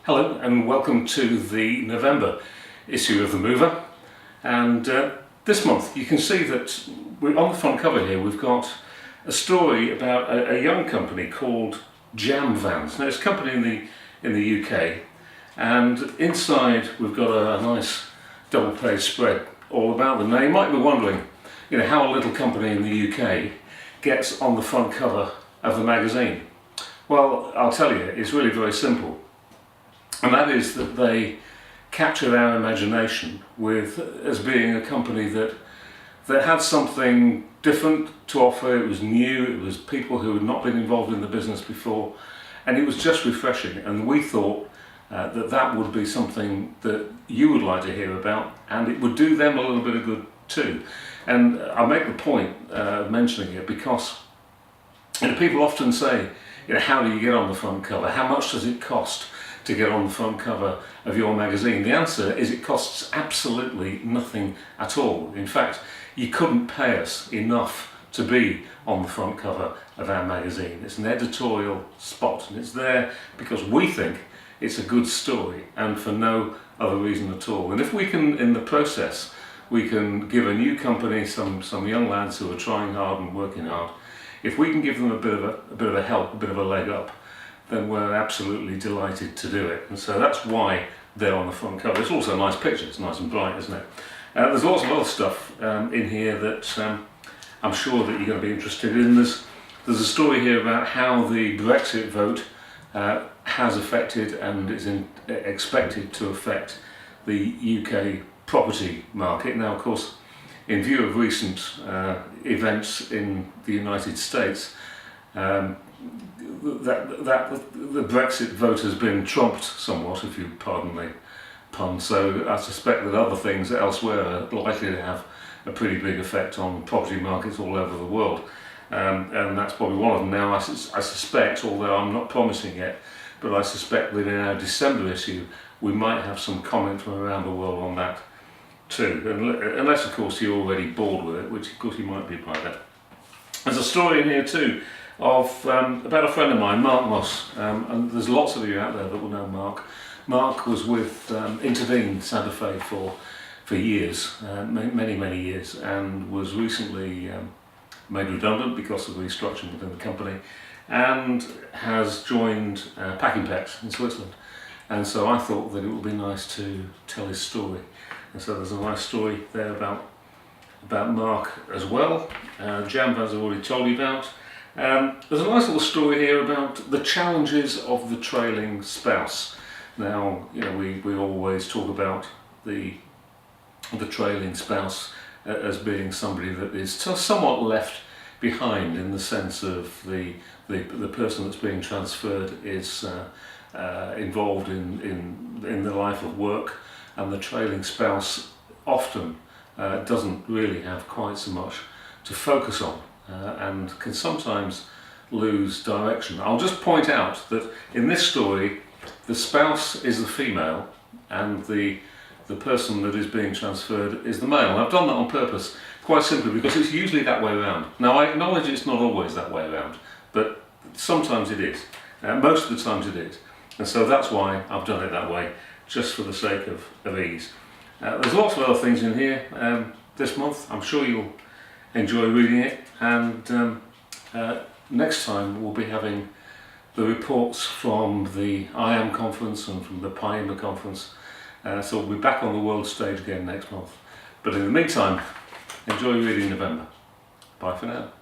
Hello and welcome to the November issue of The Mover, and this month you can see that on the front cover here we've got a story about a young company called Jam Vans. Now it's a company in the UK, and inside we've got a nice double page spread all about them. Now you might be wondering, how a little company in the UK gets on the front cover of the magazine. Well, I'll tell you, it's really very simple. And that is that they captured our imagination as being a company that had something different to offer. It was new, it was people who had not been involved in the business before, and it was just refreshing. And we thought that would be something that you would like to hear about, and it would do them a little bit of good too. And I make the point of mentioning it because people often say, how do you get on the front cover? How much does it cost to get on the front cover of your magazine? The answer is it costs absolutely nothing at all. In fact, you couldn't pay us enough to be on the front cover of our magazine. It's an editorial spot, and it's there because we think it's a good story and for no other reason at all. And if we can, in the process, we can give a new company, some young lads who are trying hard and working hard, if we can give them a bit of a help, a bit of a leg up, then we're absolutely delighted to do it. And so that's why they're on the front cover. It's also a nice picture, it's nice and bright, isn't it? There's lots of other stuff in here that I'm sure that you're going to be interested in. There's a story here about how the Brexit vote has affected and is expected to affect the UK property market. Now, of course, in view of recent events in the United States, that the Brexit vote has been trumped somewhat, if you pardon the pun, so I suspect that other things elsewhere are likely to have a pretty big effect on property markets all over the world, and that's probably one of them. Now I suspect, although I'm not promising yet, but I suspect that in our December issue we might have some comment from around the world on that too, unless of course you're already bored with it, which of course you might be by then. There's a story in here too of about a friend of mine, Mark Moss, and there's lots of you out there that will know Mark. Mark was with Intervene Santa Fe for years, many years, and was recently made redundant because of the restructuring within the company, and has joined Packing Pets in Switzerland. And so I thought that it would be nice to tell his story. And so there's a nice story there about Mark as well. Jam Vans I've already told you about. There's a nice little story here about the challenges of the trailing spouse. Now, we always talk about the trailing spouse as being somebody that is somewhat left behind, in the sense of the person that's being transferred is involved in the life of work, and the trailing spouse often doesn't really have quite so much to focus on, and can sometimes lose direction. I'll just point out that in this story the spouse is the female and the person that is being transferred is the male. And I've done that on purpose, quite simply because it's usually that way around. Now I acknowledge it's not always that way around, but sometimes it is. Most of the times it is. And so that's why I've done it that way, just for the sake of ease. There's lots of other things in here this month. I'm sure you'll enjoy reading it, and next time we'll be having the reports from the IAM conference and from the PIMA conference, so we'll be back on the world stage again next month. But in the meantime, enjoy reading November. Bye for now.